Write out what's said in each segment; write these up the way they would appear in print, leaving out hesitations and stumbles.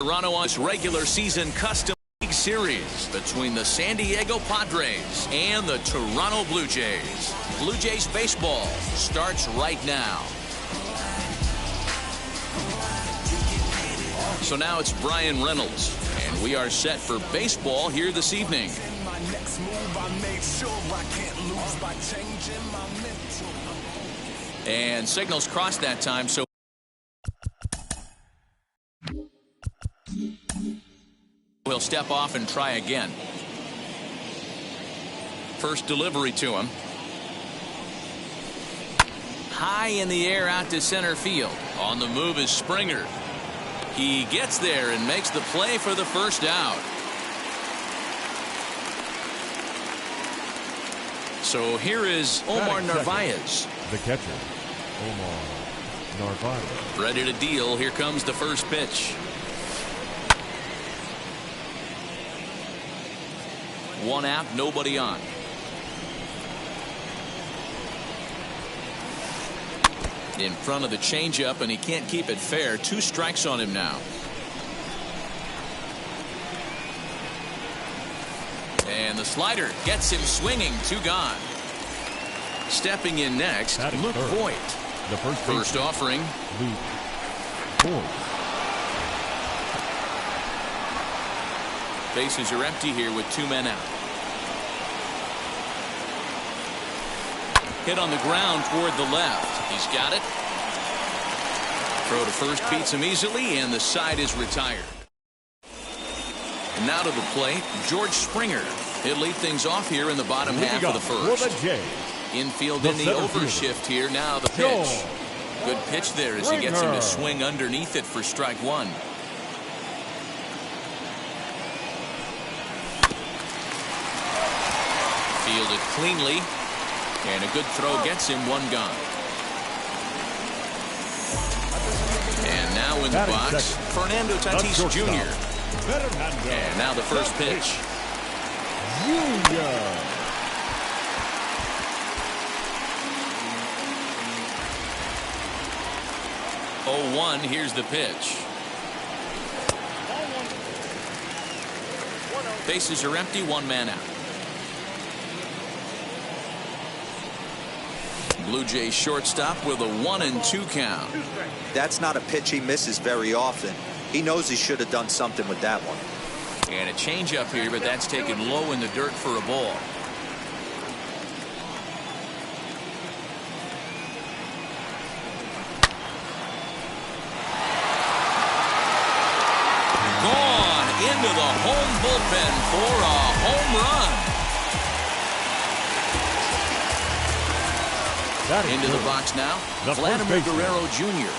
Toronto's regular season custom league series between the San Diego Padres and the Toronto Blue Jays. Blue Jays baseball starts right now. So now it's Brian Reynolds, and we are set for baseball here this evening. And signals crossed that time, so he'll step off and try again. First delivery to him. High in the air out to center field. On the move is Springer. He gets there and makes the play for the first out. So here is Omar Narvaez. The catcher, Omar Narvaez. Ready to deal. Here comes the first pitch. One out, nobody on. In front of the changeup, and he can't keep it fair. 2 strikes on him now. And the slider gets him swinging. 2 gone. Stepping in next, Luke Voigt. The first offering. Luke Voigt. Bases are empty here with 2 men out. Hit on the ground toward the left. He's got it. Throw to first beats him easily, and the side is retired. And now to the plate, George Springer. He'll lead things off here in the bottom half of the first. Infield in the overshift here. Now the pitch. Good pitch there as he gets him to swing underneath it for strike 1. Fielded cleanly. And a good throw gets him 1 gone. And now in the box, Fernando Tatis Jr. And now the first pitch. Junior. 0-1, here's the pitch. Bases are empty, 1 man out. Blue Jays shortstop with a 1-2 count. That's not a pitch he misses very often. He knows he should have done something with that one. And a changeup here, but that's taken low in the dirt for a ball. Gone into the home bullpen for a home run. Into the box now, Vladimir Guerrero Jr.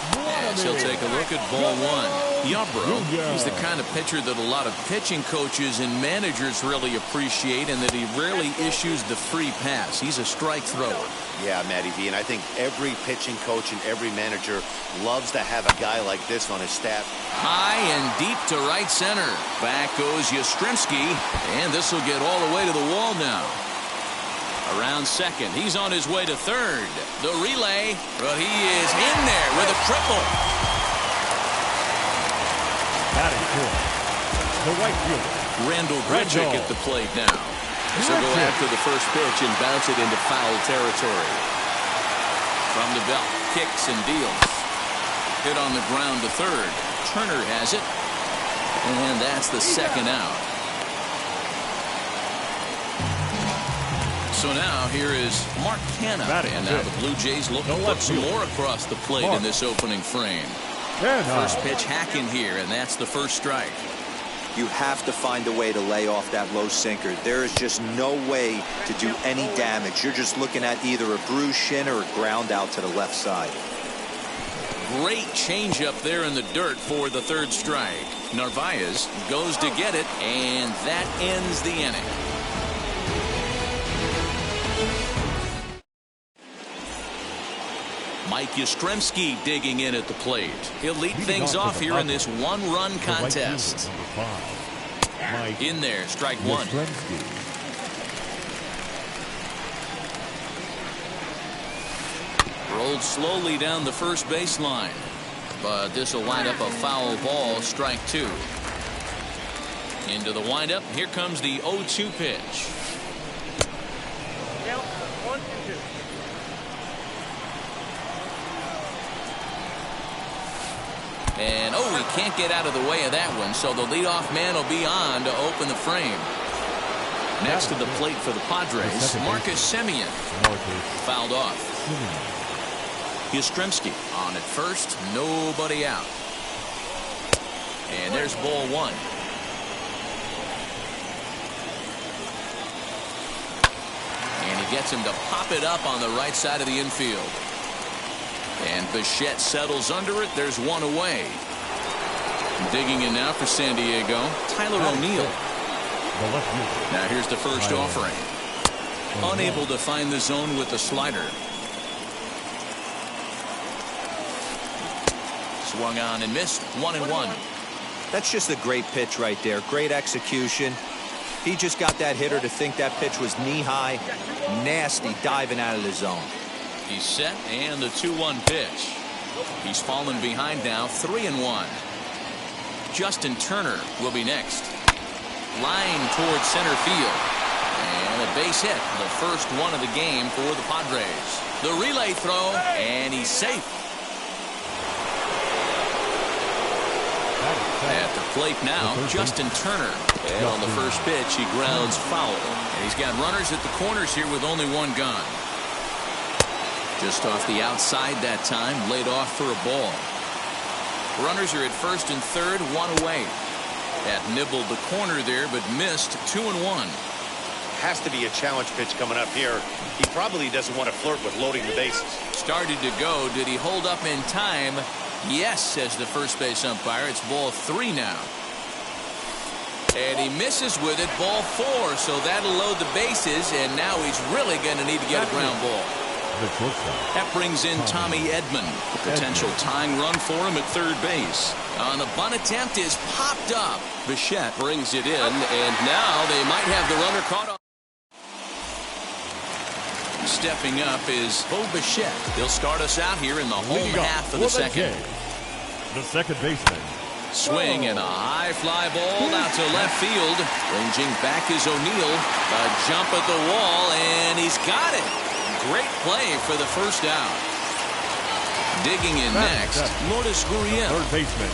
As he'll take a look at ball 1. Yeah, bro, he's the kind of pitcher that a lot of pitching coaches and managers really appreciate, and that he rarely issues the free pass. He's a strike thrower. Yeah, Matty V, and I think every pitching coach and every manager loves to have a guy like this on his staff. High and deep to right center. Back goes Yastrzemski, and this will get all the way to the wall now. Around second, he's on his way to third. The relay, but he is in there with a triple. Batting fourth, the right fielder, Randall Grichuk at the plate now. So go after the first pitch and bounce it into foul territory. From the belt, kicks and deals. Hit on the ground to third. Turner has it, and that's the second out. So now here is Mark Canha, and now the Blue Jays look to put some more across the plate in this opening frame. First pitch hacking here, and that's the first strike. You have to find a way to lay off that low sinker. There is just no way to do any damage. You're just looking at either a bruised shin or a ground out to the left side. Great changeup there in the dirt for the third strike. Narvaez goes to get it, and that ends the inning. Mike Yastrzemski digging in at the plate. He'll lead things off here in this 1-run contest. In there, strike 1. Rolled slowly down the first baseline. but this will wind up a foul ball, strike 2. Into the windup. Here comes the 0-2 pitch. Count 1-2. And he can't get out of the way of that one, so the leadoff man will be on to open the frame. Next to the plate for the Padres, Marcus Semien. Fouled off. Yastrzemski on at first, nobody out. And there's ball 1. And he gets him to pop it up on the right side of the infield. And Bichette settles under it. There's one away. Digging in now for San Diego, Tyler O'Neill. Now here's the first offering. Unable to find the zone with the slider. Swung on and missed. 1-1. That's just a great pitch right there. Great execution. He just got that hitter to think that pitch was knee-high. Nasty diving out of the zone. He's set, and the 2-1 pitch. He's fallen behind now, 3-1. Justin Turner will be next. Line towards center field. And a base hit, the first one of the game for the Padres. The relay throw, and he's safe. At the plate now, Justin Turner. And on the first pitch, he grounds foul. And he's got runners at the corners here with only one gone. Just off the outside that time, laid off for a ball. Runners are at first and third, one away. That nibbled the corner there, but missed. 2-1. Has to be a challenge pitch coming up here. He probably doesn't want to flirt with loading the bases. Started to go. Did he hold up in time? Yes, says the first base umpire. It's ball 3 now. And he misses with it, ball 4. So that'll load the bases, and now he's really going to need to get a ground ball. That brings in Tommy Edman. The potential tying run for him at third base. On the bunt attempt is popped up. Bichette brings it in, and now they might have the runner caught up. Stepping up is Bo Bichette. He'll start us out here in the home half of the second. The second baseman. Swing and a high fly ball out to left field. Ranging back is O'Neill. A jump at the wall, and he's got it. Great play for the first out. Digging in next, Lourdes Gurriel. Third baseman,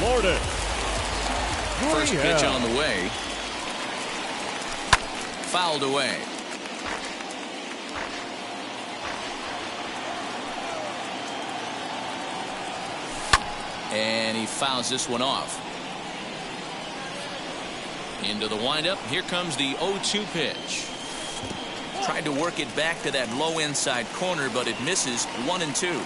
Lourdes. First pitch on the way. Fouled away. And he fouls this one off. Into the windup. Here comes the 0-2 pitch. Tried to work it back to that low inside corner, but it misses. 1-2.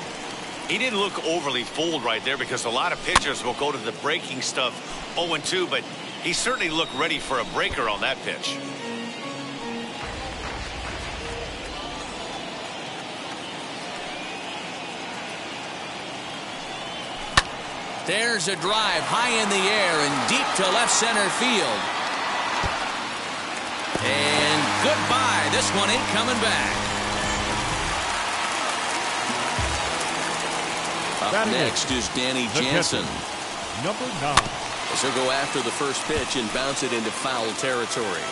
He didn't look overly fooled right there because a lot of pitchers will go to the breaking stuff 0-2, but he certainly looked ready for a breaker on that pitch. There's a drive high in the air and deep to left center field. And goodbye. This one ain't coming back. Up next is Danny Jansen. Number 9. As he'll go after the first pitch and bounce it into foul territory.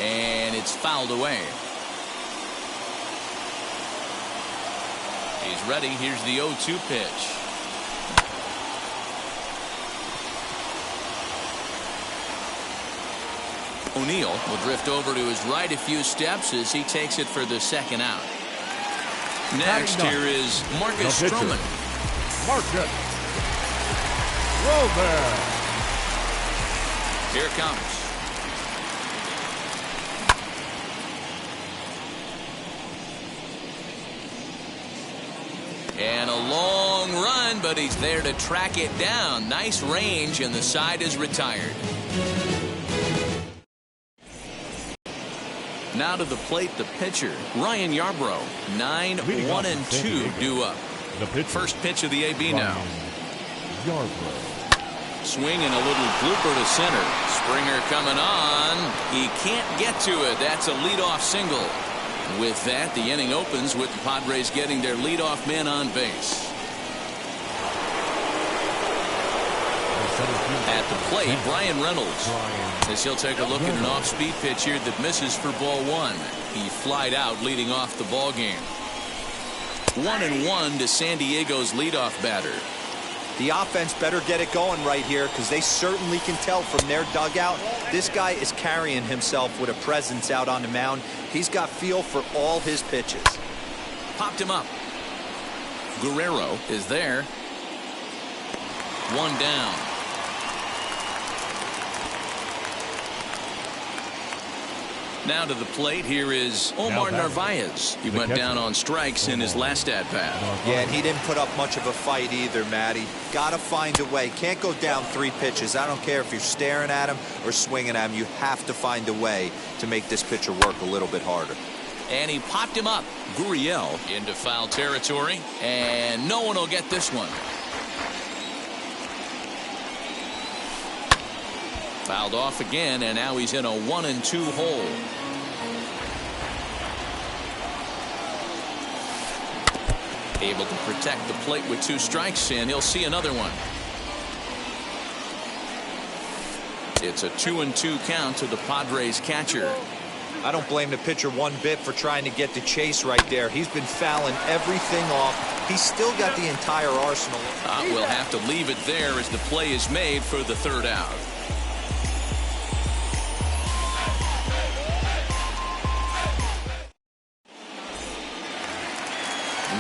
And it's fouled away. He's ready. Here's the 0-2 pitch. O'Neill will drift over to his right a few steps as he takes it for the second out. Next here is Marcus Stroman. Marcus Stroman. Here it comes. And a long run, but he's there to track it down. Nice range, and the side is retired. Now to the plate, the pitcher, Ryan Yarbrough. 9-1-2 due up. First pitch of the AB now. Yarbrough. Swing and a little blooper to center. Springer coming on. He can't get to it. That's a leadoff single. With that, the inning opens with the Padres getting their leadoff man on base. At the plate, Brian Reynolds. As he'll take a look at an off-speed pitch here that misses for ball one. He flied out leading off the ball game. 1-1 to San Diego's leadoff batter. The offense better get it going right here, because they certainly can tell from their dugout this guy is carrying himself with a presence out on the mound. He's got feel for all his pitches. Popped him up. Guerrero is there. One down. Now to the plate, here is Omar Narvaez. He went down on strikes in his last at-bat. Yeah, and he didn't put up much of a fight either, Matty. Gotta find a way. Can't go down 3 pitches. I don't care if you're staring at him or swinging at him. You have to find a way to make this pitcher work a little bit harder. And he popped him up. Gurriel into foul territory, and no one will get this one. Fouled off again, and now he's in a 1-2 hole. Able to protect the plate with 2 strikes, and he'll see another one. It's a 2-2 count to the Padres catcher. I don't blame the pitcher one bit for trying to get the chase right there. He's been fouling everything off. He's still got the entire arsenal. We'll have to leave it there as the play is made for the 3rd out.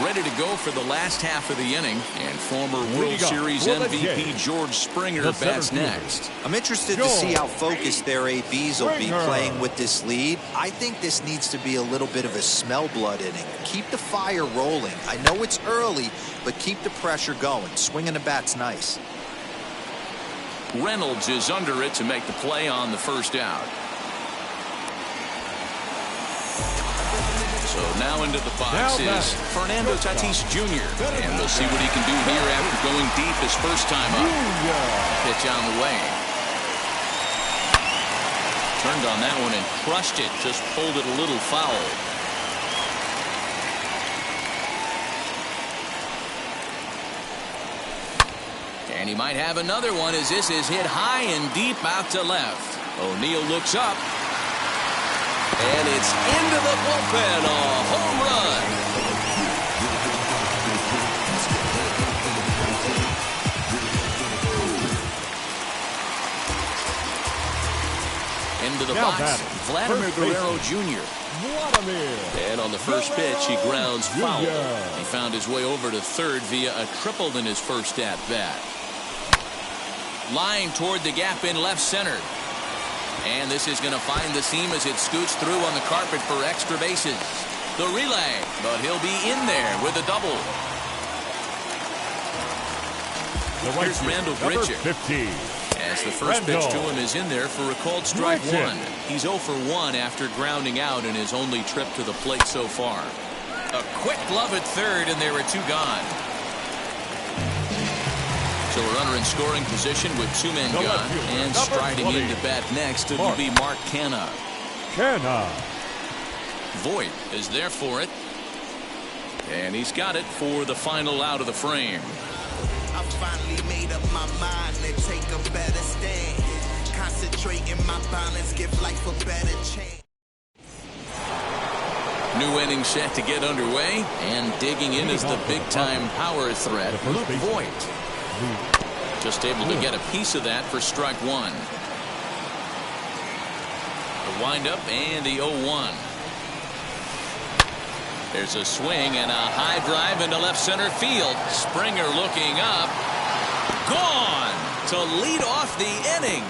Ready to go for the last half of the inning, and former World Series MVP George Springer bats next. I'm interested to see how focused their ABs will be playing with this lead. I think this needs to be a little bit of a smell blood inning. Keep the fire rolling. I know it's early, but keep the pressure going. Swinging the bat's nice. Reynolds is under it to make the play on the 1st out. So now into the box is Fernando Tatis Jr. And we'll see what he can do here after going deep his first time up. Pitch on the way. Turned on that one and crushed it. Just pulled it a little foul. And he might have another one as this is hit high and deep out to left. O'Neill looks up. And it's into the bullpen, a home run. Into the box, Vladimir Guerrero Jr. And on the first pitch, he grounds foul. He found his way over to 3rd via a triple in his first at-bat. Line toward the gap in left center. And this is going to find the seam as it scoots through on the carpet for extra bases. The relay, but he'll be in there with a double. Here's Randall Bridger. As the first pitch to him is in there for a called strike 1. He's 0 for 1 after grounding out in his only trip to the plate so far. A quick glove at 3rd, and there are 2 gone. So a runner in scoring position with 2 men gone, and striding into bat next it will be Mark Canha. Voit is there for it, and he's got it for the final out of the frame. I finally made up my mind to take a better stand. Concentrate in my balance, give life a better chance. New inning set to get underway, and digging in is the big-time power threat, Luke Voit. Just able to get a piece of that for strike 1. The windup and the 0-1. There's a swing and a high drive into left center field. Springer looking up. Gone to lead off the inning.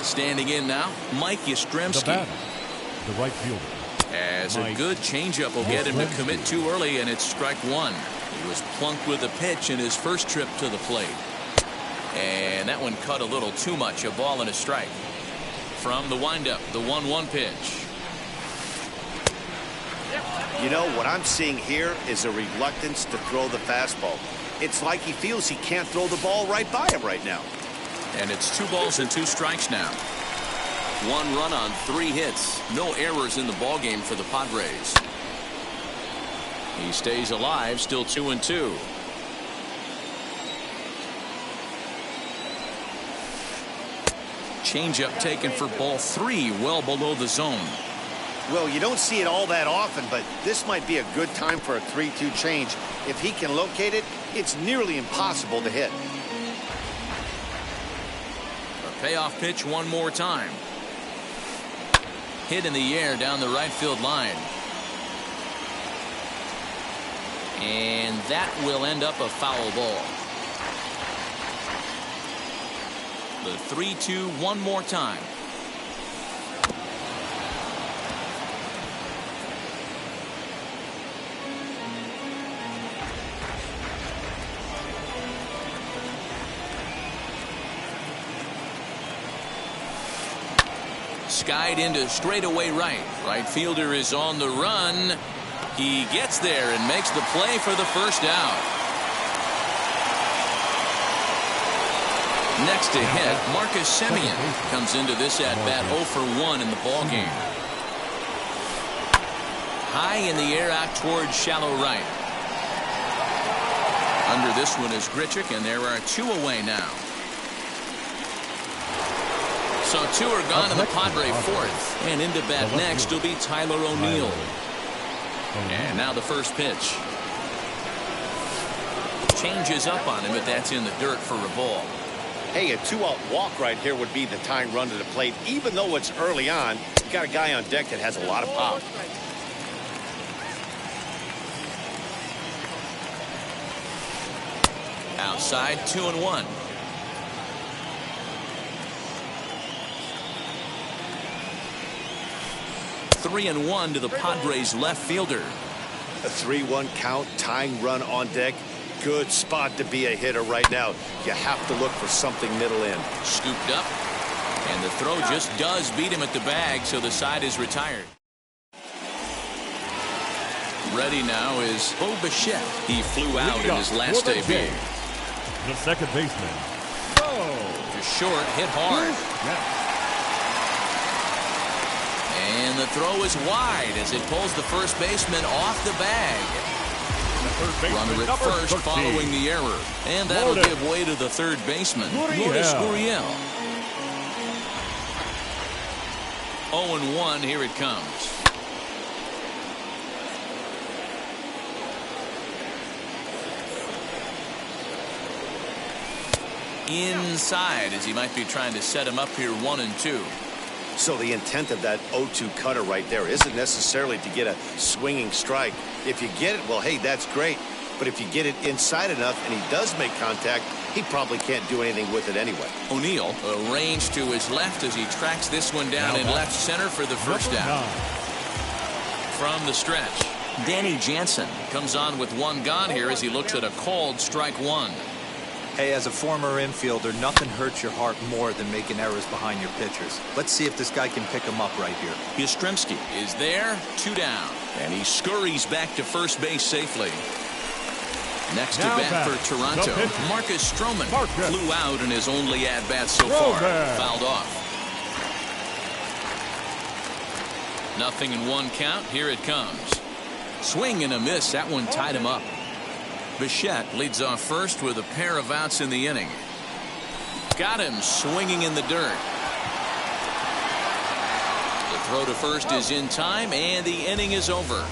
Standing in now, Mike Yastrzemski. The right fielder. As a good changeup will get him to commit too early, and it's strike 1. He was plunked with a pitch in his first trip to the plate. And that one cut a little too much, a ball and a strike. From the windup, the 1-1 pitch. You know, what I'm seeing here is a reluctance to throw the fastball. It's like he feels he can't throw the ball right by him right now. And it's 2 balls and 2 strikes now. 1 run on 3 hits. No errors in the ballgame for the Padres. He stays alive, still 2-2. Changeup taken for ball 3, well below the zone. Well, you don't see it all that often, but this might be a good time for a 3-2 change. If he can locate it, it's nearly impossible to hit. A payoff pitch one more time. Hit in the air down the right field line. And that will end up a foul ball. The 3-2 one more time. Skied into straightaway right. Right fielder is on the run. He gets there and makes the play for the first out. Next to hit, Marcus Semien comes into this at-bat 0 for 1 in the ballgame. High in the air out towards shallow right. Under this one is Grichuk, and there are 2 away now. So 2 are gone in the Padre 4th. And into bat next will be Tyler O'Neill. And now the first pitch. Changes up on him, but that's in the dirt for a ball. Hey, a 2-out walk right here would be the tying run to the plate. Even though it's early on, you got a guy on deck that has a lot of pop. Outside, 2-1. Three and 1 to the Padres left fielder. A 3-1 count, tying run on deck. Good spot to be a hitter right now. You have to look for something middle in. Scooped up, and the throw just does beat him at the bag, so the side is retired. Ready now is Bo Bichette. He flew out in his last debut. The second baseman. Just short, hit hard. And the throw is wide as it pulls the first baseman off the bag. Runner at first following the error. And that'll give way to the third baseman, Lourdes Gurriel. 0-1, here it comes. Inside as he might be trying to set him up here 1-2. So the intent of that 0-2 cutter right there isn't necessarily to get a swinging strike. If you get it, well, hey, that's great. But if you get it inside enough and he does make contact, he probably can't do anything with it anyway. O'Neill arranged to his left as he tracks this one down in left center for the first out. From the stretch, Danny Jansen comes on with 1 gone here as he looks at a called strike 1. Hey, as a former infielder, nothing hurts your heart more than making errors behind your pitchers. Let's see if this guy can pick him up right here. Yastrzemski is there, 2 down, and he scurries back to first base safely. Next to bat for Toronto, Marcus Stroman flew out in his only at-bat so far, fouled off. 0-1 count, here it comes. Swing and a miss, that one tied him up. Bichette leads off first with a pair of outs in the inning. Got him swinging in the dirt. The throw to first is in time, and the inning is over.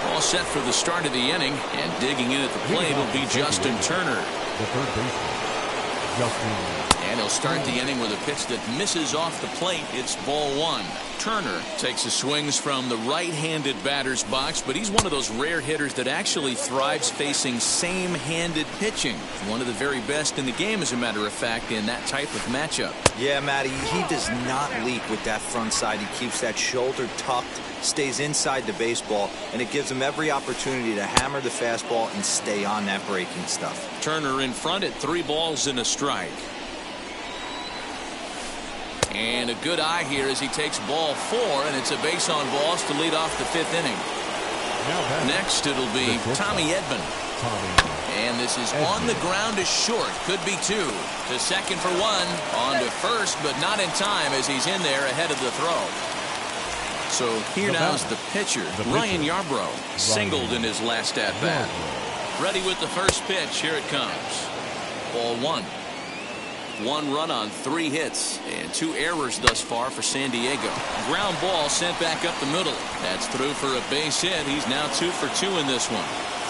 All set for the start of the inning, and digging in at the plate will be Justin Turner. The third baseman, Justin. And he'll start the inning with a pitch that misses off the plate. It's ball 1. Turner takes his swings from the right-handed batter's box, but he's one of those rare hitters that actually thrives facing same-handed pitching. One of the very best in the game, as a matter of fact, in that type of matchup. Yeah, Matty, he does not leak with that front side. He keeps that shoulder tucked, stays inside the baseball, and it gives him every opportunity to hammer the fastball and stay on that breaking stuff. Turner in front at 3 balls and a strike. And a good eye here as he takes ball 4, and it's a base on balls to lead off the 5th inning. Next, it'll be Tommy Edman. And this is on the ground to short. Could be two. To second for one. On to first, but not in time as he's in there ahead of the throw. So here now is the pitcher, Ryan Yarbrough, singled in his last at-bat. Ready with the first pitch. Here it comes. Ball one. 1 run on 3 hits and 2 errors thus far for San Diego. Ground ball sent back up the middle. That's through for a base hit. He's now 2 for 2 in this one.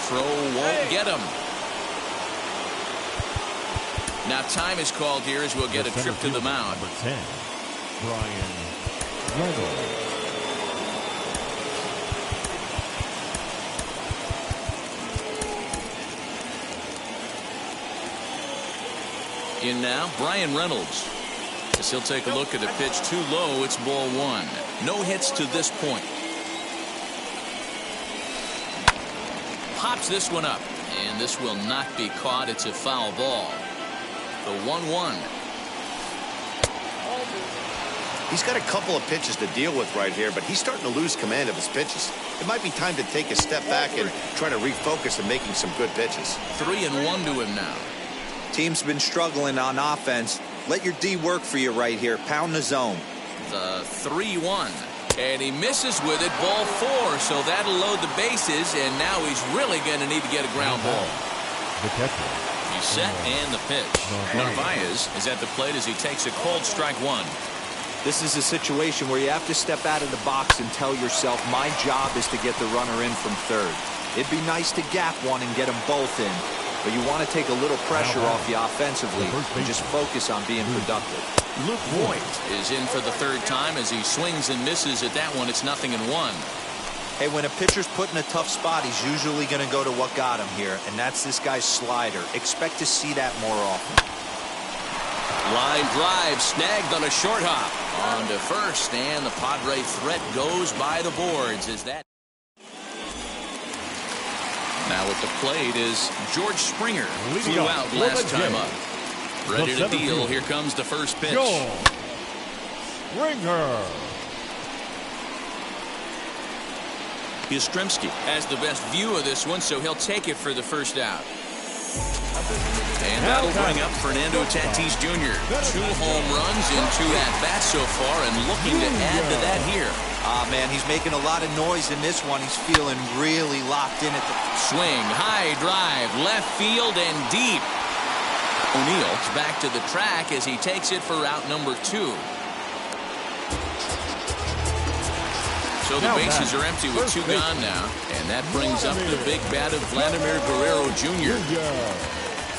Throw won't get him. Now time is called here as we'll get a trip to the mound. Number 10, Brian Reynolds. In now, Brian Reynolds. As he'll take a look at a pitch too low, it's ball 1. No hits to this point. Pops this one up, and this will not be caught. It's a foul ball. The 1-1. He's got a couple of pitches to deal with right here, but he's starting to lose command of his pitches. It might be time to take a step back and try to refocus on making some good pitches. 3-1 to him now. Team's been struggling on offense. Let your D work for you right here. Pound the zone. The 3-1. And he misses with it. Ball 4. So that'll load the bases. And now he's really going to need to get a ground ball. The catcher. He's set and the pitch. Narvaez is at the plate as he takes a cold strike 1. This is a situation where you have to step out of the box and tell yourself, my job is to get the runner in from third. It'd be nice to gap one and get them both in. But you want to take a little pressure off you offensively and just focus on being productive. Luke Voigt is in for the 3rd time as he swings and misses at that one. It's 0-1. Hey, when a pitcher's put in a tough spot, he's usually going to go to what got him here, and that's this guy's slider. Expect to see that more often. Line drive snagged on a short hop. On to first, and the Padre threat goes by the boards. Is that? Now at the plate is George Springer. Flew out last time up. Ready to deal. Here comes the first pitch. Springer. Yastrzemski has the best view of this one, so he'll take it for the first out. And that'll bring up Fernando Tatis Jr. 2 home runs in 2 at-bats so far, and looking to add to that here. Man, he's making a lot of noise in this one. He's feeling really locked in at the swing, high drive, left field and deep. O'Neill's back to the track as he takes it for out number 2. So the bases are empty with 2 gone now, and that brings up the big bat of Vladimir Guerrero Jr.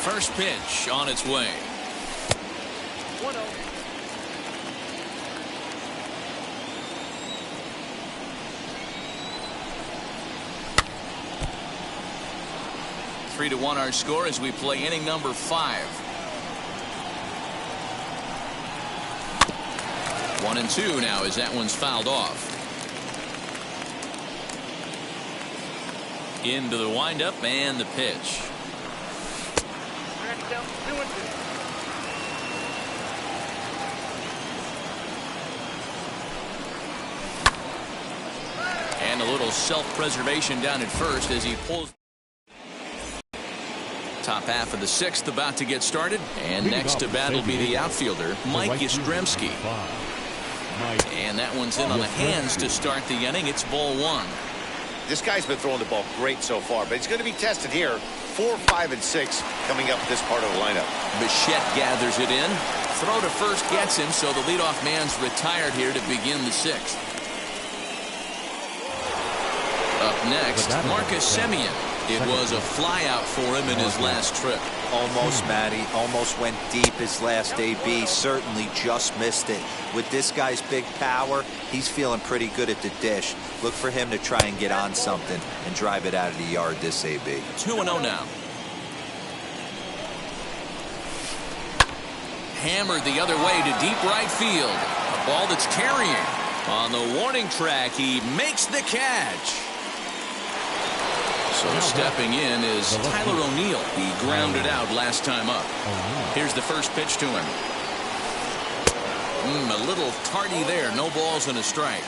First pitch on its way. 1-0. 3-1 our score as we play inning number 5. 1-2 now as that one's fouled off. Into the windup and the pitch. And a little self-preservation down at first as he pulls. Top half of the 6th about to get started, and next to bat will be the outfielder Mike Yastrzemski. And that one's in on the hands to start the inning. It's ball 1. This guy's been throwing the ball great so far, but he's going to be tested here. 4, 5, and 6 coming up this part of the lineup. Bichette gathers it in. Throw to first gets him, so the leadoff man's retired here to begin the 6th. Up next, Marcus Semien. It was a flyout for him in his last trip. Almost, Matty. Almost went deep his last AB. Certainly just missed it. With this guy's big power, he's feeling pretty good at the dish. Look for him to try and get on something and drive it out of the yard this AB. 2-0 now. Hammered the other way to deep right field. A ball that's carrying. On the warning track, he makes the catch. So stepping in is Tyler O'Neill. He grounded out last time up. Here's the first pitch to him. A little tardy there. No balls and a strike.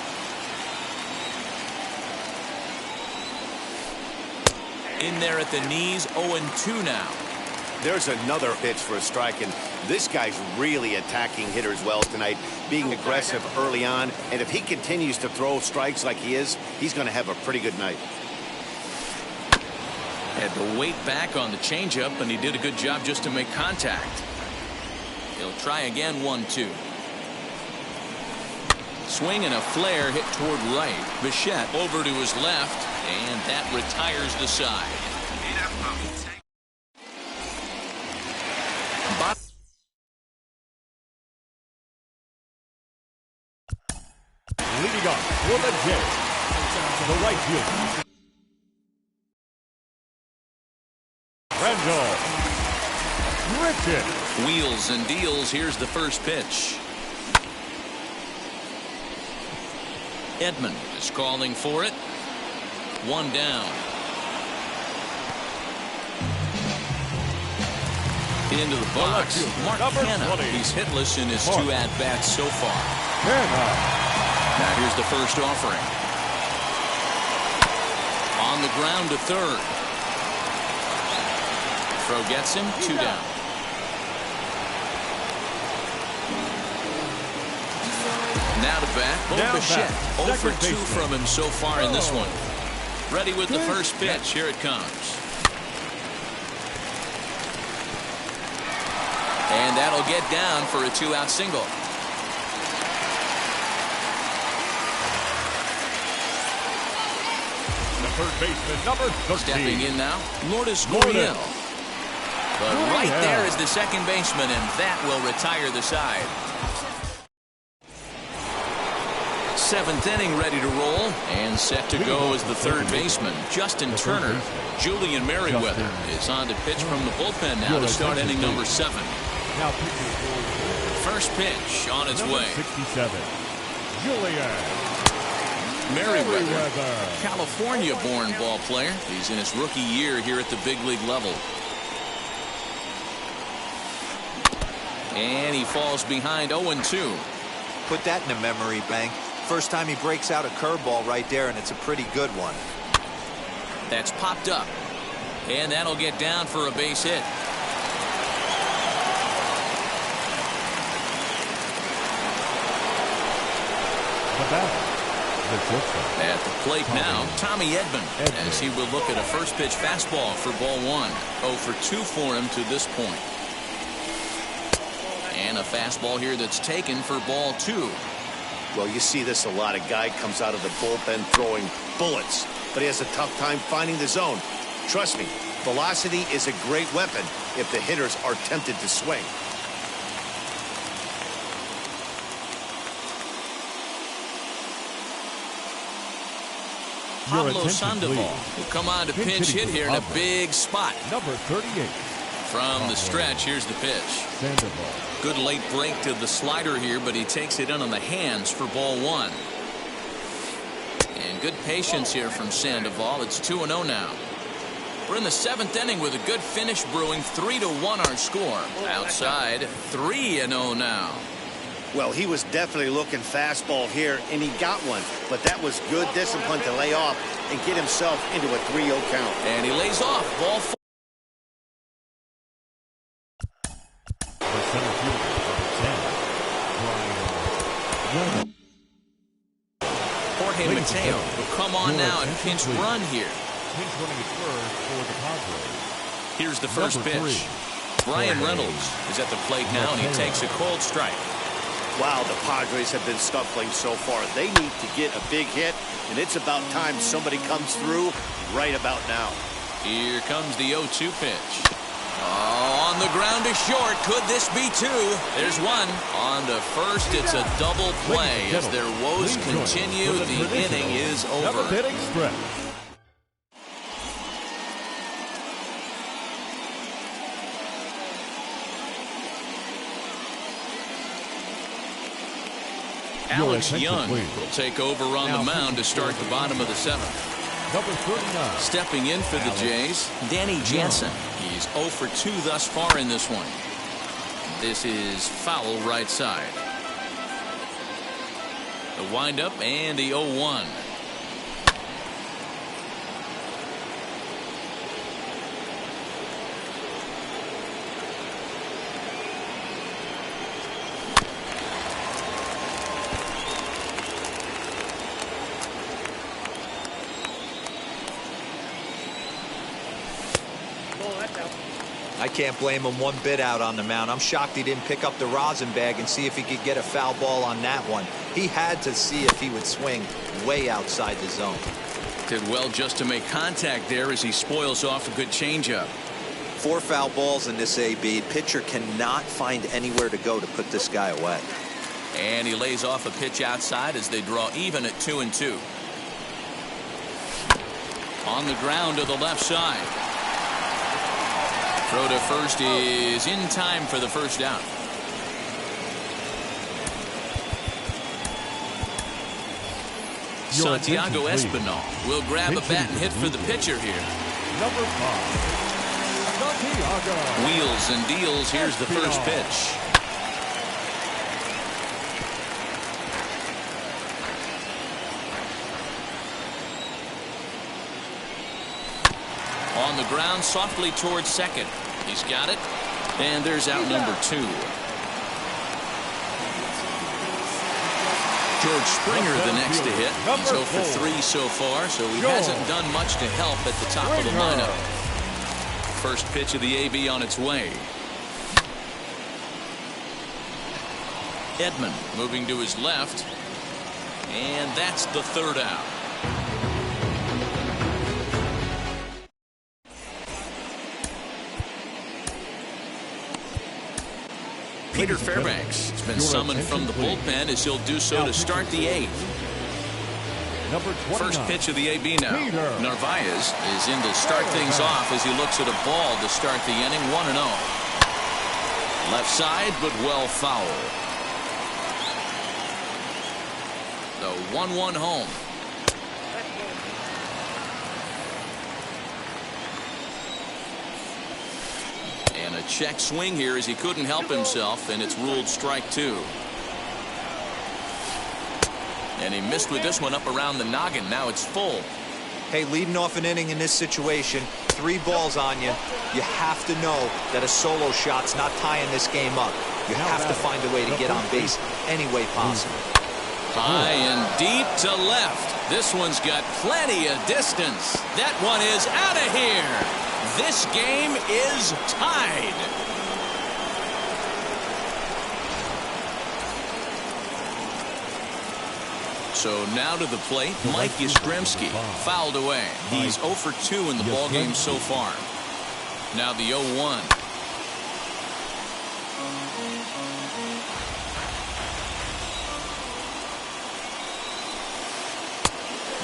In there at the knees, 0-2 now. There's another pitch for a strike, and this guy's really attacking hitters well tonight, being aggressive early on. And if he continues to throw strikes like he is, he's going to have a pretty good night. Had to wait back on the changeup, and he did a good job just to make contact. He'll try again, 1-2. Swing and a flare hit toward right. Bichette over to his left, and that retires the side. Leading off for the Jays, the right fielder, Randall Griffin. Wheels and deals. Here's the first pitch. Edman is calling for it. 1 down. Into the box, Mark Canha. He's hitless in his 2 at-bats so far. Now here's the first offering. On the ground to third. Throw gets him, 2 down. Now to bat, Bichette. 0 for 2 from him so far in this one. Ready with the first pitch. Here it comes. And that'll get down for a 2-out single. The third baseman, number 13. Stepping in now, Lourdes Gurriel. But right there is the second baseman, and that will retire the side. 7th inning ready to roll, and set to go as the third baseman, Justin Turner. Julian Merriweather is on to pitch from the bullpen now to start inning number 7. Now pitching for First pitch on its way. 67, Julian Merriweather, California-born ball player. He's in his rookie year here at the big league level. And he falls behind 0-2. Put that in a memory bank. First time he breaks out a curveball right there, and it's a pretty good one. That's popped up. And that'll get down for a base hit. At the plate now, Tommy Edman, as he will look at a first pitch fastball for ball 1. 0 for 2 for him to this point. And a fastball here that's taken for ball 2. Well, you see this a lot. A guy comes out of the bullpen throwing bullets, but he has a tough time finding the zone. Trust me, velocity is a great weapon if the hitters are tempted to swing. Pablo Sandoval will come on to pinch hit here in a big spot. Number 38. From the stretch, here's the pitch. Sandoval. Good late break to the slider here, but he takes it in on the hands for ball 1. And good patience here from Sandoval. It's 2-0 now. We're in the 7th inning with a good finish brewing. 3-1 our score. Outside, 3-0 now. Well, he was definitely looking fastball here, and he got one. But that was good discipline to lay off and get himself into a 3-0 count. And he lays off. Ball 4. Jorge Mateo will come on now and pinch run here. Pinch running at first for the Padres. Here's the first pitch. Brian Reynolds is at the plate now, and he takes a cold strike. Wow, the Padres have been scuffling so far. They need to get a big hit, and it's about time somebody comes through right about now. Here comes the 0-2 pitch. Oh, on the ground to short. Could this be 2? There's 1. On to first, it's a double play. As their woes continue, the inning is over. Alex Young will take over on the mound to start the bottom of the 7th. Number 39. Stepping in for the Jays, Danny Jansen. He's 0 for 2 thus far in this one. This is foul right side. The windup and the 0-1. I can't blame him one bit out on the mound. I'm shocked he didn't pick up the rosin bag and see if he could get a foul ball on that one. He had to see if he would swing way outside the zone. Did well just to make contact there as he spoils off a good changeup. 4 foul balls in this AB. Pitcher cannot find anywhere to go to put this guy away. And he lays off a pitch outside as they draw even at 2-2. On the ground to the left side. Throw to first is in time for the first down. Santiago Espinal will grab a bat and hit for the pitcher here. Number 5, Santiago. Wheels and deals. Here's the first pitch. On the ground softly towards second. He's got it. And there's out number 2. George Springer the next to hit. He's 0 for 3 so far, so he hasn't done much to help at the top of the lineup. First pitch of the AB on its way. Edman moving to his left. And that's the third out. Peter Fairbanks has been summoned from the bullpen as he'll do so to start the 8th. First pitch of the AB now. Narvaez is in to start things off as he looks at a ball to start the inning. 1-0. Left side, but well foul. The 1-1 home. And a check swing here as he couldn't help himself, and it's ruled strike 2. And he missed with this one up around the noggin. Now it's full. Hey, leading off an inning in this situation, 3 balls on you. You have to know that a solo shot's not tying this game up. You have to find a way to get on base any way possible. High and deep to left. This one's got plenty of distance. That one is out of here. This game is tied. So now to the plate, Mike Yastrzemski fouled away. He's 0 for 2 in the ballgame so far. Now the 0-1.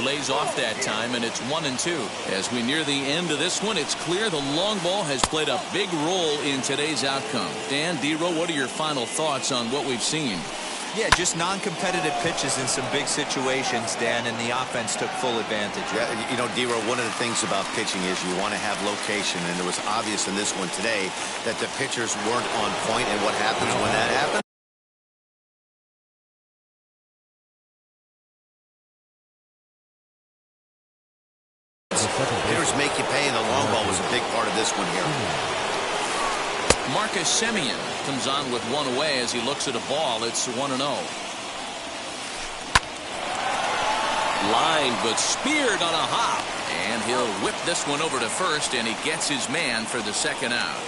Lays off that time, and it's 1-2. As we near the end of this one, it's clear the long ball has played a big role in today's outcome. Dan, D-Row, what are your final thoughts on what we've seen? Yeah, just non-competitive pitches in some big situations, Dan, and the offense took full advantage. Yeah, you know, D-Row, one of the things about pitching is you want to have location, and it was obvious in this one today that the pitchers weren't on point, and what happens when that happens? Hitters make you pay, and the long ball was a big part of this one here. Marcus Semien comes on with one away as he looks at a ball. It's 1-0. Line, but speared on a hop. And he'll whip this one over to first, and he gets his man for the second out.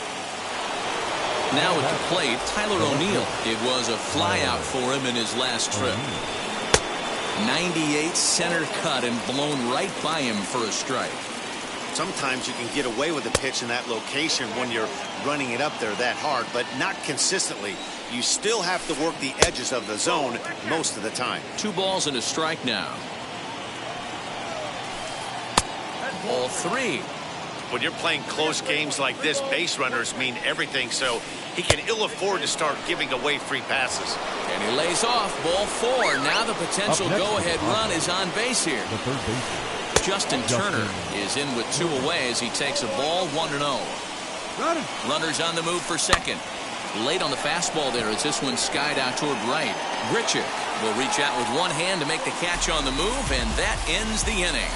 Now at the plate, Tyler O'Neill. It was a fly out for him in his last trip. 98 center cut and blown right by him for a strike. Sometimes you can get away with a pitch in that location when you're running it up there that hard, but not consistently. You still have to work the edges of the zone most of the time. 2 balls and a strike now. Ball 3. When you're playing close games like this, base runners mean everything, so he can ill afford to start giving away free passes. And he lays off. Ball 4. Now the potential go-ahead run is on base here. The third baseman. Justin Turner is in with 2 away as he takes a ball. 1-0. Runners on the move for second. Late on the fastball there as this one skied out toward right. Grichuk will reach out with one hand to make the catch on the move, and that ends the inning.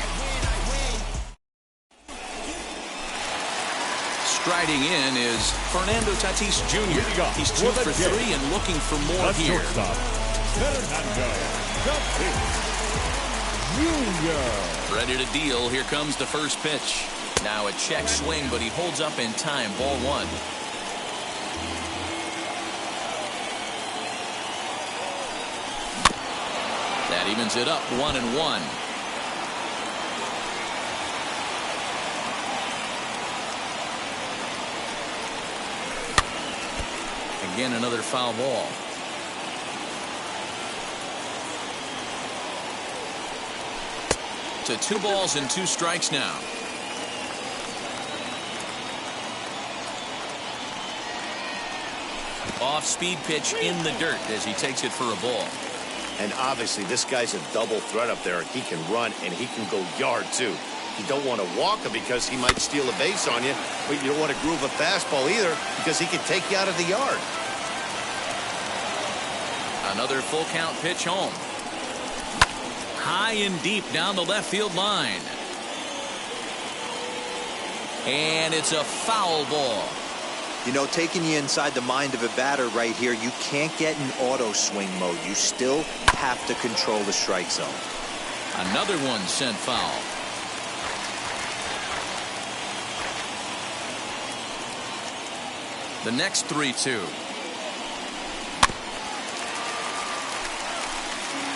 Striding in is Fernando Tatis Jr. He's 2 for 3 and looking for more here. Fernando Tatis Jr. Ready to deal. Here comes the first pitch. Now a check swing, but he holds up in time. Ball one. That evens it up 1-1. Again, another foul ball. To 2 balls and 2 strikes now. Off-speed pitch in the dirt as he takes it for a ball. And obviously, this guy's a double threat up there. He can run and he can go yard, too. You don't want to walk him because he might steal a base on you, but you don't want to groove a fastball either because he can take you out of the yard. Another full count pitch home. High and deep down the left field line. And it's a foul ball. You know, taking you inside the mind of a batter right here, you can't get in auto swing mode. You still have to control the strike zone. Another one sent foul. The next 3-2.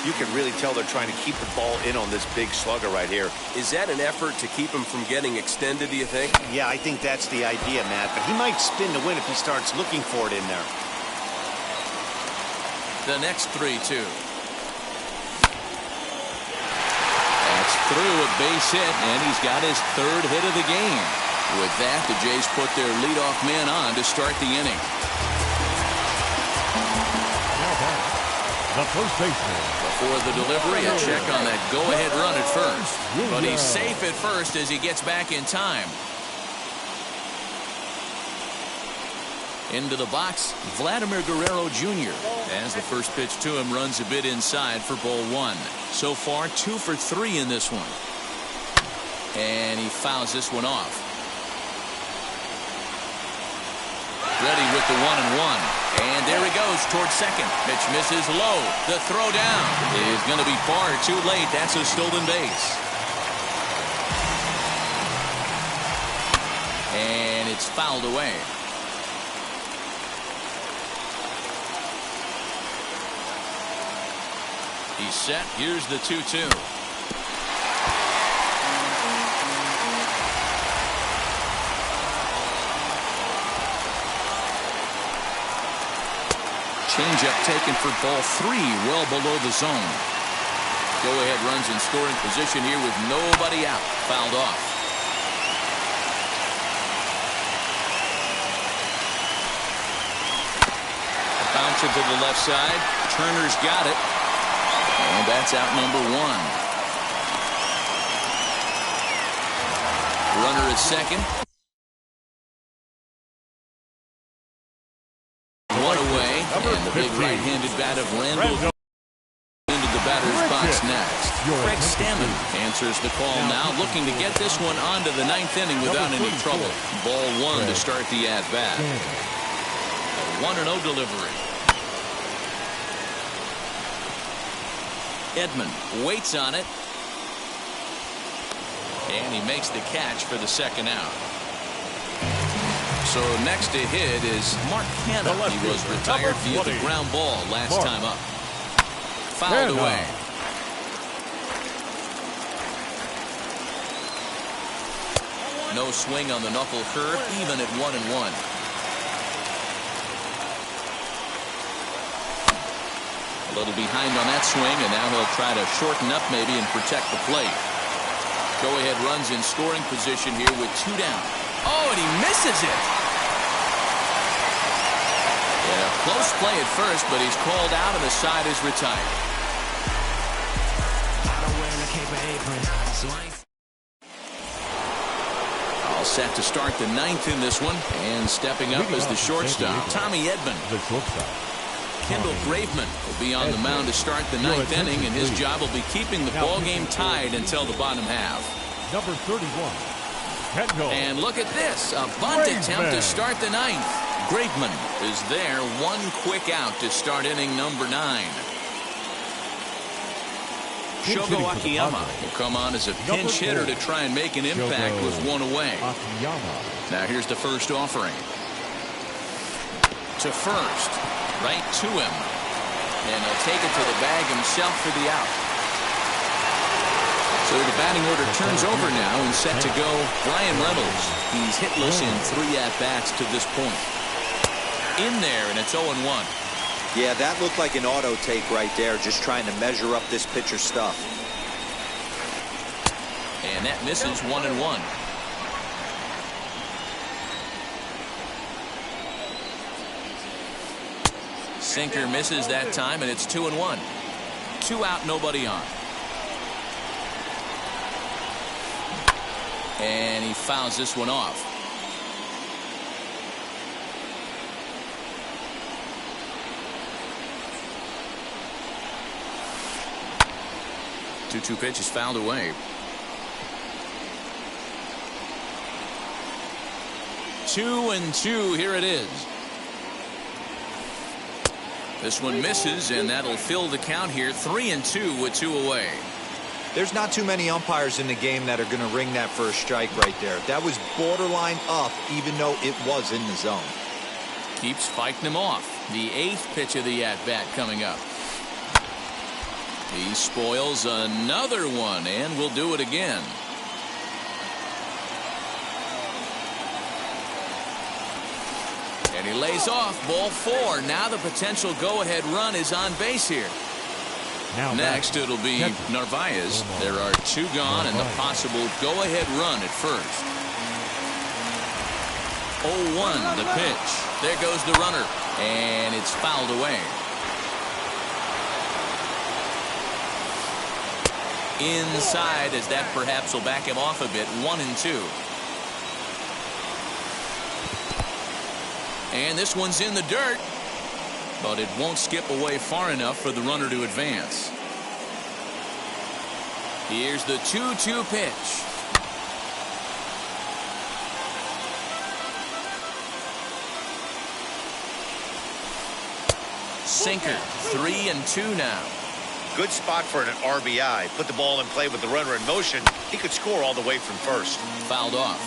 You can really tell they're trying to keep the ball in on this big slugger right here. Is that an effort to keep him from getting extended, do you think? Yeah, I think that's the idea, Matt. But he might spin to win if he starts looking for it in there. The next 3-2. That's through a base hit, and he's got his 3rd hit of the game. With that, the Jays put their leadoff man on to start the inning. The first baseman. Before the delivery, a check on that go-ahead run at first. But he's safe at first as he gets back in time. Into the box, Vladimir Guerrero Jr. As the first pitch to him runs a bit inside for ball 1. So far, 2 for 3 in this one. And he fouls this one off. Ready with the 1-1. And there he goes towards second. Pitch misses low. The throw down is going to be far too late. That's a stolen base. And it's fouled away. He's set. Here's the 2-2. Changeup taken for ball 3, well below the zone. Go-ahead runs in scoring position here with nobody out. Fouled off. Bouncer to the left side. Turner's got it. And that's out number 1. Runner at second. One away, and the big right-handed bat of Randall into the batter's box next. Craig Stammen answers the call now, looking to get this one onto the 9th inning without any trouble. Ball 1 to start the at-bat. A 1-0 delivery. Edman waits on it. And he makes the catch for the second out. So next to hit is Mark Hanna. He was retired via the ground ball last time up. Fouled away. No swing on the knuckle curve, even at 1-1. A little behind on that swing, and now he'll try to shorten up maybe and protect the plate. Go-ahead runs in scoring position here with 2 down. Oh, and he misses it. Yeah, close play at first, but he's called out and the side is retired. All set to start the 9th in this one, and stepping up as the shortstop, Tommy Edman. The shortstop. Kendall Graveman will be on the mound to start the 9th inning, and his job will be keeping the ball game tied until the bottom half. Number 31. Kendall. And look at this, a bunt attempt to start the 9th. Graveman is there, 1 quick out to start inning number 9. Shogo Akiyama will come on as a pinch hitter to try and make an impact with one away. Now here's the first offering. To first, right to him. And he'll take it to the bag himself for the out. So the batting order turns over now and set to go Brian Reynolds. He's hitless in 3 at-bats to this point. In there, and it's 0-1. Yeah, that looked like an auto take right there, just trying to measure up this pitcher's stuff. And that misses 1-1. Sinker misses that time, and it's 2-1. 2 out, nobody on. And he fouls this one off. Two pitch is fouled away. 2-2. Here it is. This one misses, and that'll fill the count here. 3-2 with 2 away. There's not too many umpires in the game that are going to ring that first strike right there. That was borderline up, even though it was in the zone. Keeps fighting him off. The 8th pitch of the at-bat coming up. He spoils another one, and will do it again. And he lays off. Ball 4. Now the potential go-ahead run is on base here. Next, it'll be Narvaez. There are 2 gone, and the possible go-ahead run at first. 0-1 the pitch. There goes the runner, and it's fouled away. Inside, as that perhaps will back him off a bit. 1-2. And this one's in the dirt, but it won't skip away far enough for the runner to advance. Here's the 2-2 pitch. Sinker. 3-2 now. Good spot for an RBI. Put the ball in play with the runner in motion. He could score all the way from first. Fouled off.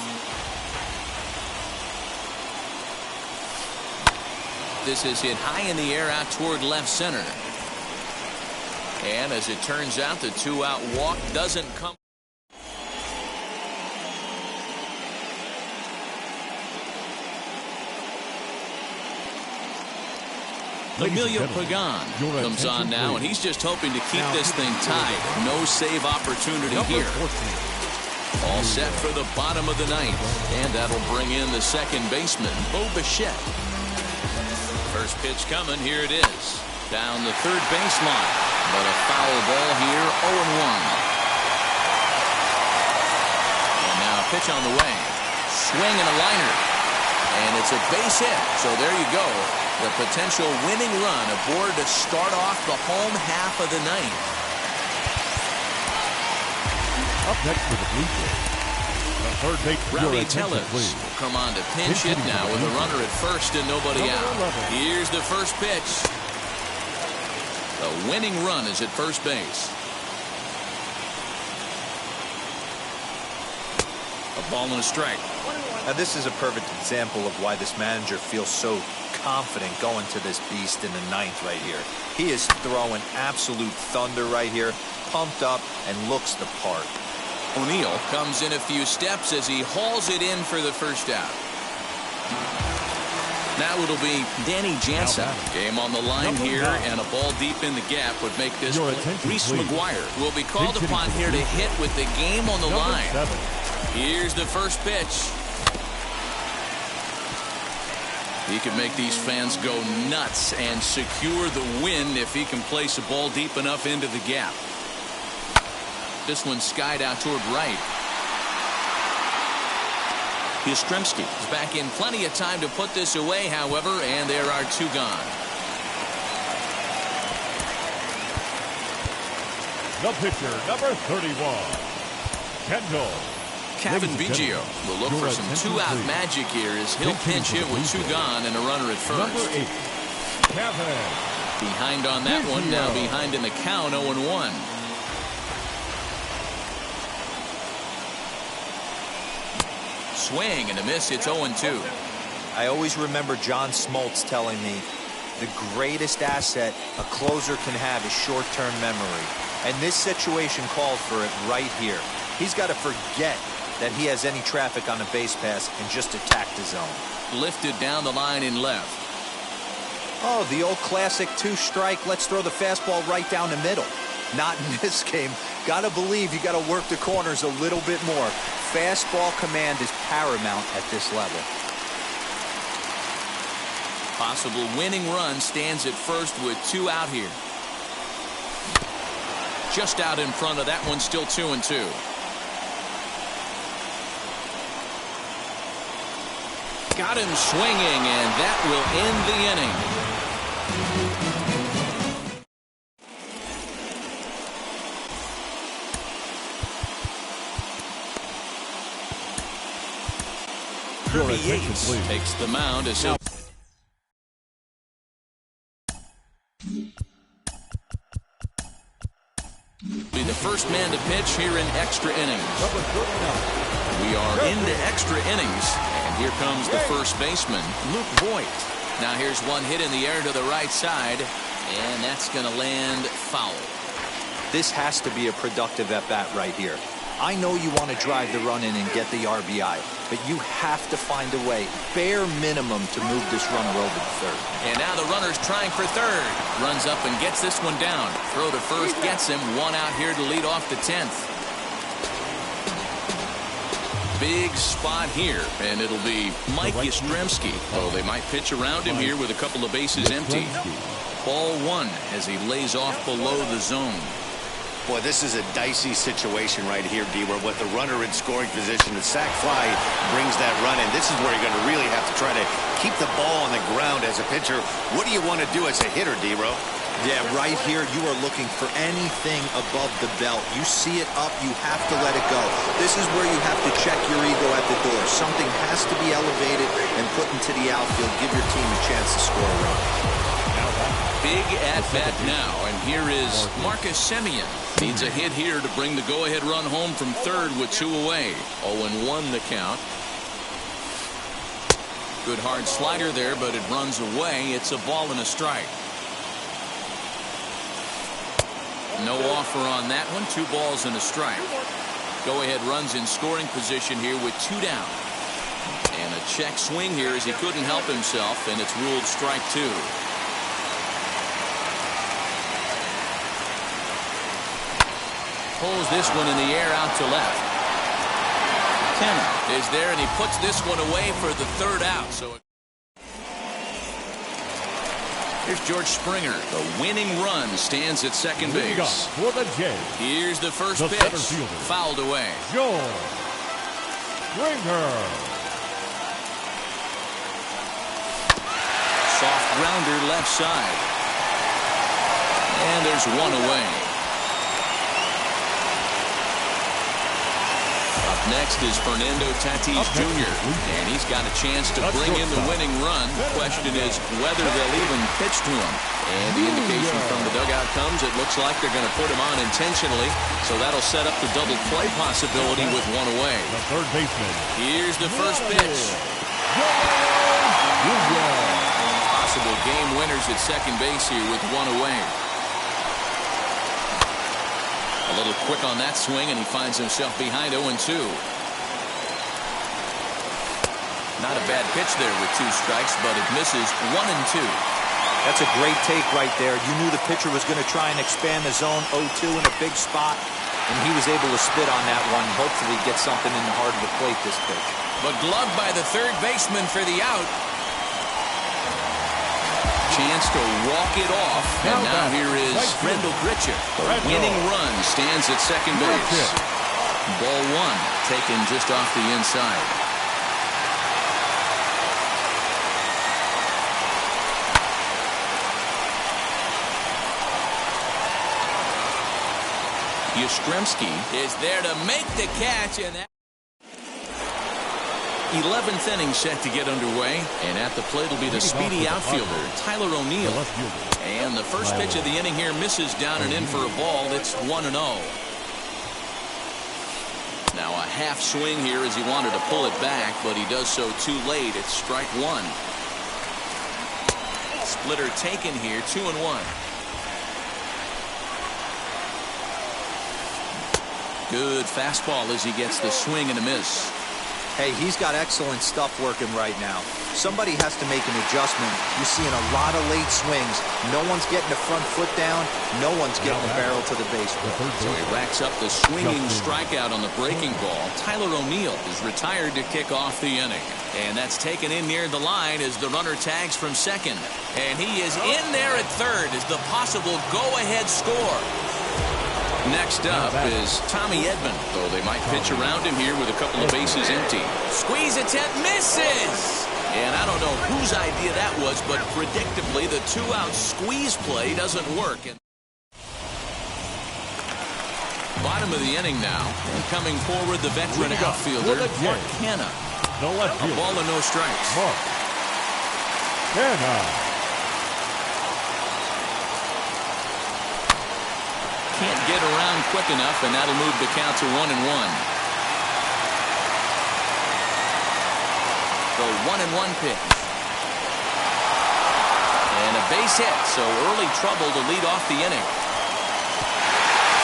This is hit high in the air out toward left center. And as it turns out, the 2-out walk doesn't come. Emilio Pagan comes on now, and he's just hoping to keep this thing tied. No save opportunity here. All set for the bottom of the 9th, and that'll bring in the second baseman, Bo Bichette. First pitch coming. Here it is. Down the third baseline, but a foul ball here. 0-1. And now a pitch on the way. Swing and a liner, and it's a base hit. So there you go. The potential winning run aboard to start off the home half of the 9th. Up next for the Blue Jays, the third base. Rowdy Tellez will come on to pinch hit now with a runner at first and nobody out. Here's the first pitch. The winning run is at first base. A ball and a strike. Now this is a perfect example of why this manager feels so confident going to this beast in the 9th right here. He is throwing absolute thunder right here, pumped up and looks the part. O'Neill comes in a few steps as he hauls it in for the first out. Now it'll be Danny Jansen. Game on the line here, and a ball deep in the gap would make this. Reese McGuire will be called upon here to hit with the game on the line. Here's the first pitch. He could make these fans go nuts and secure the win if he can place a ball deep enough into the gap. This one skied out toward right. Yastrzemski is back in plenty of time to put this away, however, and there are 2 gone. The pitcher, number 31, Kendall. Kevin Biggio will look for some 2-out magic here as he'll pinch hit with 2 gone and a runner at first. Number 8, Kevin. Behind on that one, now behind in the count, 0-1. swing and a miss. It's 0-2. I always remember John Smoltz telling me the greatest asset a closer can have is short-term memory. And this situation called for it right here. He's got to forget that he has any traffic on a base pass and just attack the zone. Lifted down the line in left. Oh, the old classic two-strike. Let's throw the fastball right down the middle. Not in this game. Got to believe you got to work the corners a little bit more. Fastball command is paramount at this level. Possible winning run stands at first with 2 out here. Just out in front of that one, still 2-2. Got him swinging, and that will end the inning. Your attention, please. Takes the mound as he'll be the first man to pitch here in extra innings. We are into extra innings, and here comes the first baseman, Luke Voigt. Now here's one hit in the air to the right side, and that's going to land foul. This has to be a productive at-bat right here. I know you want to drive the run in and get the RBI, but you have to find a way, bare minimum, to move this runner over to third. And now the runner's trying for third. Runs up and gets this one down. Throw to first gets him. 1 out here to lead off the 10th. Big spot here, and it'll be Mike Yastrzemski. Oh, they might pitch around him here with a couple of bases empty. Ball 1 as he lays off below the zone. Boy, this is a dicey situation right here, D, where with the runner in scoring position, the sac fly brings that run in. This is where you're going to really have to try to keep the ball on the ground as a pitcher. What do you want to do as a hitter, D-Ro? Yeah, right here, you are looking for anything above the belt. You see it up, you have to let it go. This is where you have to check your ego at the door. Something has to be elevated and put into the outfield. Give your team a chance to score a run. Big at-bat now, and here is Marcus Semien. Needs a hit here to bring the go-ahead run home from third with 2 away. 0-1 the count. Good hard slider there, but it runs away. It's a ball and a strike. No offer on that one. 2 balls and a strike. Go-ahead runs in scoring position here with 2 down. And a check swing here as he couldn't help himself, and it's ruled strike 2. Pulls this one in the air out to left. Kenna is there, and he puts this one away for the 3rd out. So here's George Springer. The winning run stands at second base. For the Jays, here's the first pitch. center fielder, Fouled away. George Springer. Soft grounder left side. And there's 1 away. Next is Fernando Tatis Jr. And he's got a chance to bring in the winning run. The question is whether they'll even pitch to him. And the indication from the dugout comes, it looks like they're going to put him on intentionally. So that'll set up the double play possibility with 1 away. The third baseman. Here's the first pitch. Possible game winners at second base here with 1 away. A little quick on that swing, and he finds himself behind 0-2. Not a bad pitch there with 2 strikes, but it misses 1-2. That's a great take right there. You knew the pitcher was going to try and expand the zone. 0-2 in a big spot, and he was able to spit on that one. Hopefully get something in the heart of the plate this pitch. But gloved by the third baseman for the out. Chance to walk it off, and now here is Rendell Grichuk. The winning run stands at second base. Ball 1 taken just off the inside. Yastrzemski is there to make the catch, and that 11th inning set to get underway, and at the plate will be the speedy outfielder Tyler O'Neill. And the first pitch of the inning here misses down and in for a ball. It's 1-0. Now a half swing here as he wanted to pull it back, but he does so too late. It's strike one. Splitter taken here, 2-1. Good fastball as he gets the swing and a miss. Hey, he's got excellent stuff working right now. Somebody has to make an adjustment. You're seeing a lot of late swings. No one's getting the front foot down. No one's getting the barrel to the baseball. So he racks up the swinging strikeout on the breaking ball. Tyler O'Neill is retired to kick off the inning. And that's taken in near the line as the runner tags from second. And he is in there at third as the possible go-ahead score. Next up is Tommy Edman, though they might pitch around him here with a couple of bases empty. Squeeze attempt misses! And I don't know whose idea that was, but predictably the two-out squeeze play doesn't work. Bottom of the inning now, and coming forward the veteran outfielder, Mark Canha. No left field. A ball and no strikes. Mark Canha. Can't get around quick enough, and that'll move the count to 1-1. The 1-1 pitch. And a base hit, so early trouble to lead off the inning.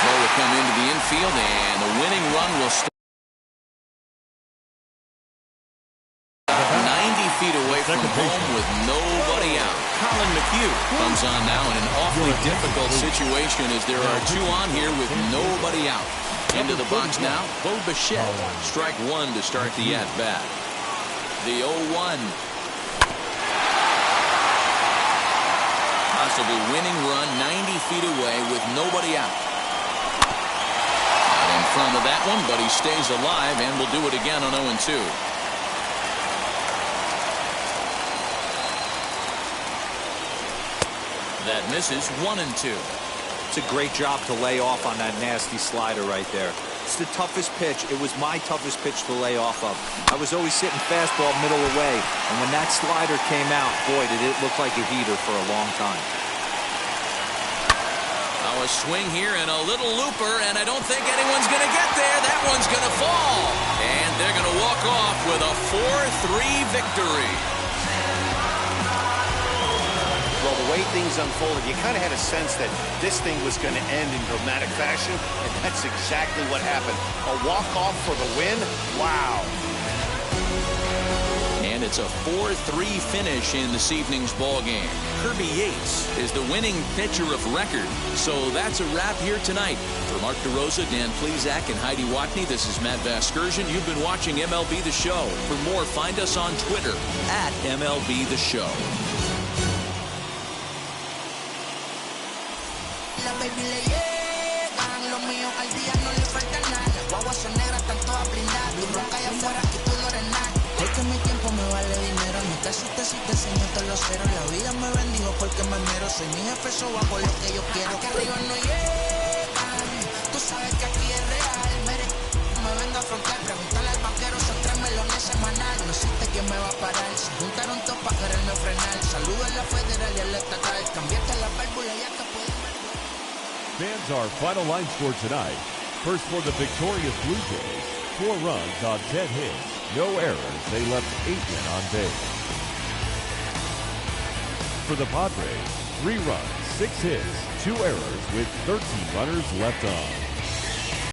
Throw will come into the infield, and the winning run will start 90 feet away from home with nobody out. Colin McHugh comes on now in an awfully difficult situation as there are two on here with nobody out. Into the box now, Bo Bichette. Strike one to start the at-bat. The 0-1. Possible winning run 90 feet away with nobody out. Not in front of that one, but he stays alive and will do it again on 0-2. That misses 1-2. It's a great job to lay off on that nasty slider right there. It's the toughest pitch. It was my toughest pitch to lay off of. I was always sitting fastball middle away, and when that slider came out, boy, did it look like a heater for a long time. Now a swing here and a little looper, and I don't think anyone's going to get there. That one's going to fall. And they're going to walk off with a 4-3 victory. Well, the way things unfolded, you kind of had a sense that this thing was going to end in dramatic fashion, and that's exactly what happened. A walk-off for the win? Wow. And it's a 4-3 finish in this evening's ball game. Kirby Yates is the winning pitcher of record. So that's a wrap here tonight. For Mark DeRosa, Dan Plesac, and Heidi Watney, this is Matt Vasgersian. You've been watching MLB The Show. For more, find us on Twitter at MLB The Show. La baby le llegan, lo mío al día no le falta nada. Las guaguas son negras, están todas blindadas. Tu ronca allá afuera, aquí tú no eres nada. Es que mi tiempo me vale dinero. En mi caso te sí te enseño todos los ceros. La vida me bendijo porque me mero. Soy mi jefe, so hago lo que yo quiero. Aquí arriba no llegan. Tú sabes que aquí es real. Mere, me vengo a afrontar. Preguntarle al banquero, son 3 melones semanal. No existe quien me va a parar. Se juntaron todos para quererme frenar. Saludo a la federal y a la estatal. Cambiaste la válvula ya que pueden. Fans, our final line score tonight. First for the victorious Blue Jays, 4 runs on 10 hits, no errors. They left 8 men on base. For the Padres, 3 runs, 6 hits, 2 errors with 13 runners left on.